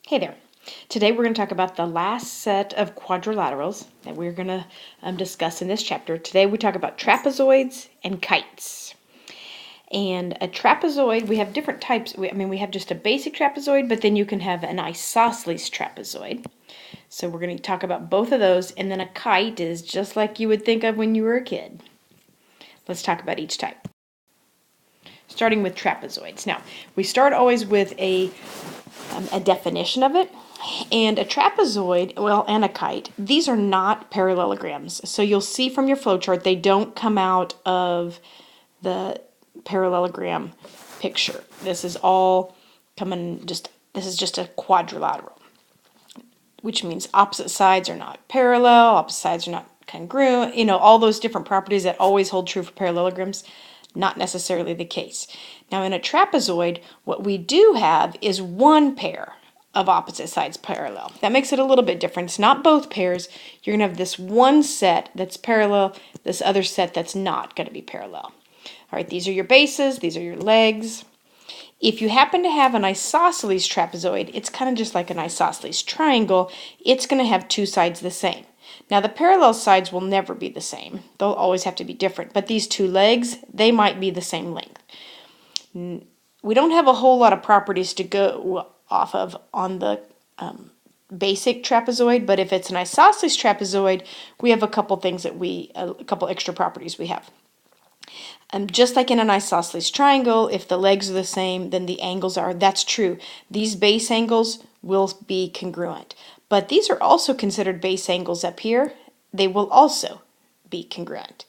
Hey there. Today we're going to talk about the last set of quadrilaterals that we're going to discuss in this chapter. Today we talk about trapezoids and kites. And a trapezoid, we have different types. We have just a basic trapezoid, but then you can have an isosceles trapezoid. So we're going to talk about both of those, and then a kite is just like you would think of when you were a kid. Let's talk about each type. Starting with trapezoids. Now, we start always with a definition of it. And a trapezoid, well, and a kite, these are not parallelograms. So you'll see from your flowchart, they don't come out of the parallelogram picture. This is all this is just a quadrilateral, which means opposite sides are not parallel, opposite sides are not congruent, all those different properties that always hold true for parallelograms. Not necessarily the case. Now in a trapezoid, what we do have is one pair of opposite sides parallel. That makes it a little bit different. It's not both pairs. You're going to have this one set that's parallel, this other set that's not going to be parallel. All right, these are your bases, these are your legs. If you happen to have an isosceles trapezoid, it's kind of just like an isosceles triangle. It's going to have two sides the same. Now the parallel sides will never be the same. They'll always have to be different. But these two legs, they might be the same length. We don't have a whole lot of properties to go off of on the basic trapezoid, but if it's an isosceles trapezoid, we have a couple extra properties we have. Just like in an isosceles triangle, if the legs are the same, then the angles are. That's true. These base angles will be congruent. But these are also considered base angles up here. They will also be congruent.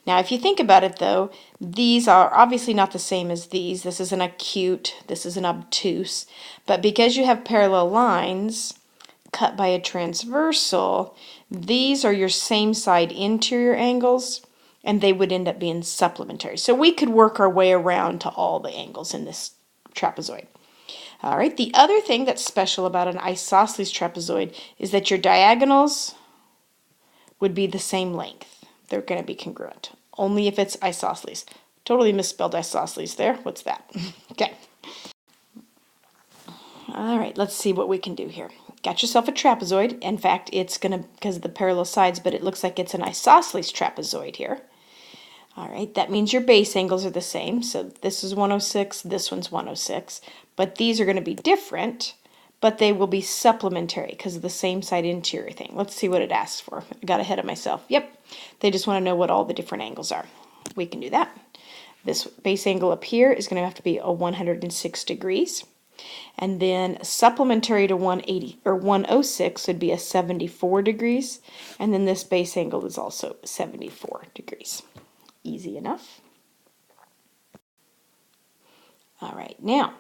Now, if you think about it, though, these are obviously not the same as these. This is an acute, this is an obtuse. But because you have parallel lines cut by a transversal, these are your same side interior angles, and they would end up being supplementary. So we could work our way around to all the angles in this trapezoid. All right, the other thing that's special about an isosceles trapezoid is that your diagonals would be the same length. They're going to be congruent, only if it's isosceles. Totally misspelled isosceles there. What's that? Okay. All right, let's see what we can do here. Got yourself a trapezoid. In fact, it's going to, because of the parallel sides, but it looks like it's an isosceles trapezoid here. All right, that means your base angles are the same. So this is 106, this one's 106. But these are going to be different, but they will be supplementary because of the same side interior thing. Let's see what it asks for. I got ahead of myself. Yep, they just want to know what all the different angles are. We can do that. This base angle up here is going to have to be a 106 degrees. And then supplementary to 180 or 106 would be a 74 degrees. And then this base angle is also 74 degrees. Easy enough. All right, now,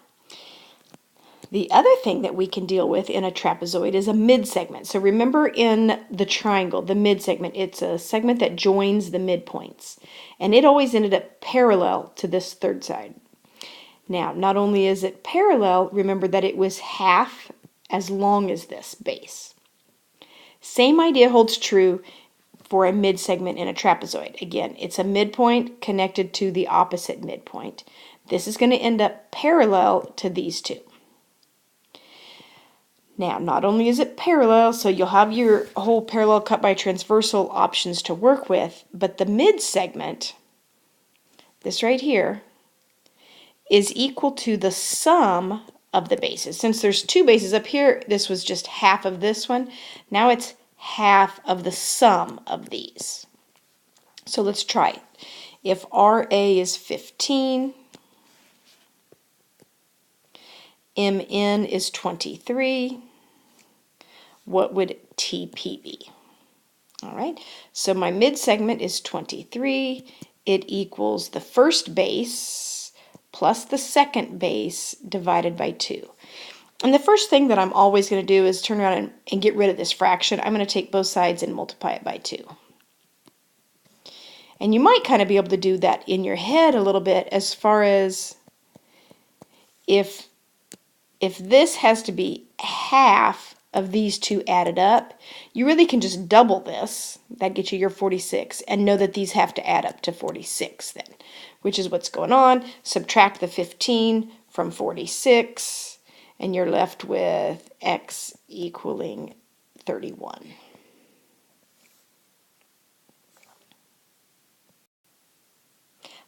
the other thing that we can deal with in a trapezoid is a midsegment. So remember in the triangle, the midsegment, it's a segment that joins the midpoints. And it always ended up parallel to this third side. Now, not only is it parallel, remember that it was half as long as this base. Same idea holds true for a midsegment in a trapezoid. Again, it's a midpoint connected to the opposite midpoint. This is going to end up parallel to these two. Now, not only is it parallel, so you'll have your whole parallel cut by transversal options to work with, but the midsegment, this right here, is equal to the sum of the bases. Since there's two bases up here, this was just half of this one. Now it's half of the sum of these. So let's try it. If RA is 15, MN is 23, what would TP be? All right, so my midsegment is 23. It equals the first base plus the second base divided by 2. And the first thing that I'm always going to do is turn around and get rid of this fraction. I'm going to take both sides and multiply it by 2. And you might kind of be able to do that in your head a little bit as far as if this has to be half of these two added up, you really can just double this. That gets you your 46, and know that these have to add up to 46 then, which is what's going on. Subtract the 15 from 46, And you're left with x equaling 31.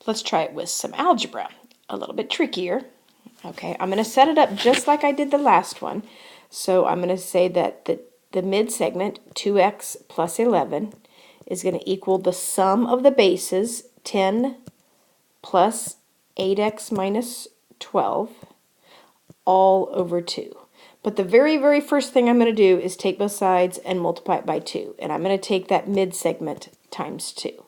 Let's try it with some algebra. A little bit trickier. Okay, I'm going to set it up just like I did the last one. So I'm going to say that the mid-segment, 2x plus 11, is going to equal the sum of the bases, 10 plus 8x minus 12, all over 2. But the very, very first thing I'm going to do is take both sides and multiply it by 2. And I'm going to take that mid-segment times 2.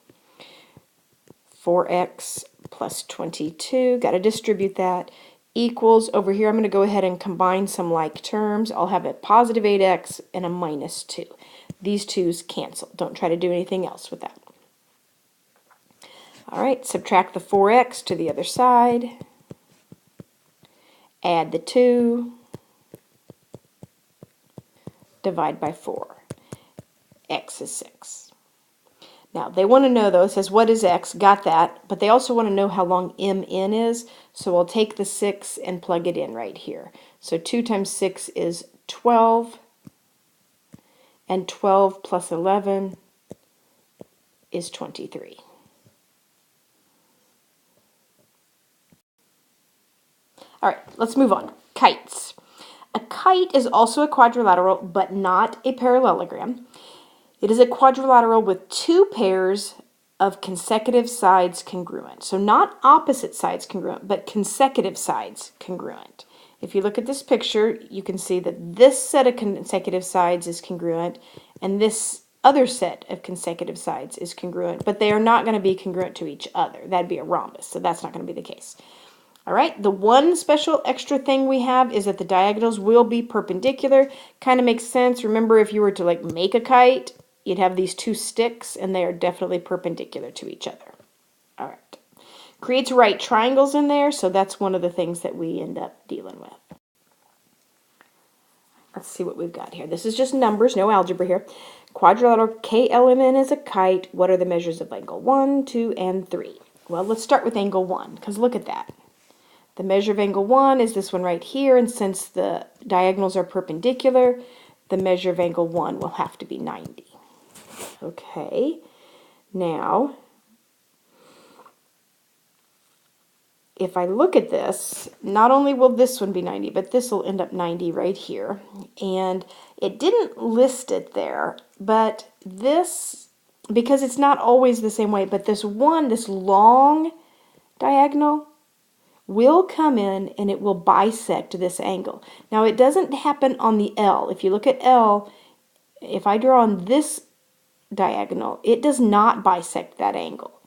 4x plus 22, got to distribute that, equals, over here I'm going to go ahead and combine some like terms. I'll have a positive 8x and a minus 2. These 2's cancel. Don't try to do anything else with that. All right, subtract the 4x to the other side. Add the 2. Divide by 4. X is 6. Now, they want to know, though, it says, what is x? Got that. But they also want to know how long mn is. So I'll take the 6 and plug it in right here. So 2 times 6 is 12. And 12 plus 11 is 23. All right, let's move on. Kites. A kite is also a quadrilateral, but not a parallelogram. It is a quadrilateral with 2 pairs of consecutive sides congruent. So not opposite sides congruent, but consecutive sides congruent. If you look at this picture, you can see that this set of consecutive sides is congruent, and this other set of consecutive sides is congruent, but they are not going to be congruent to each other. That'd be a rhombus, so that's not going to be the case. All right, the one special extra thing we have is that the diagonals will be perpendicular. Kind of makes sense. Remember, if you were to like make a kite, you'd have these 2 sticks, and they are definitely perpendicular to each other. All right. Creates right triangles in there, so that's one of the things that we end up dealing with. Let's see what we've got here. This is just numbers, no algebra here. Quadrilateral KLMN is a kite. What are the measures of angle 1, 2, and 3? Well, let's start with angle 1, because look at that. The measure of angle 1 is this one right here, and since the diagonals are perpendicular, the measure of angle 1 will have to be 90. Okay, now, if I look at this, not only will this one be 90, but this will end up 90 right here. And it didn't list it there, but this, because it's not always the same way, but this long diagonal will come in and it will bisect this angle. Now, it doesn't happen on the L. If you look at L, if I draw on this diagonal, it does not bisect that angle.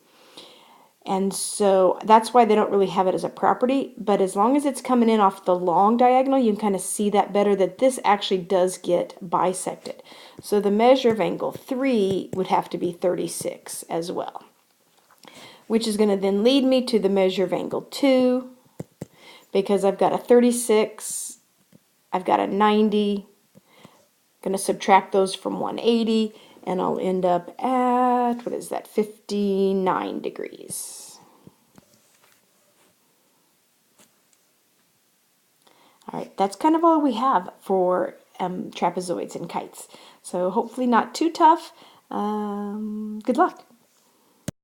And so that's why they don't really have it as a property, but as long as it's coming in off the long diagonal, you can kind of see that better, that this actually does get bisected. So the measure of angle 3 would have to be 36 as well, which is going to then lead me to the measure of angle 2, because I've got a 36, I've got a 90, I'm going to subtract those from 180, and I'll end up at, what is that, 59 degrees. All right, that's kind of all we have for trapezoids and kites. So hopefully not too tough. Good luck.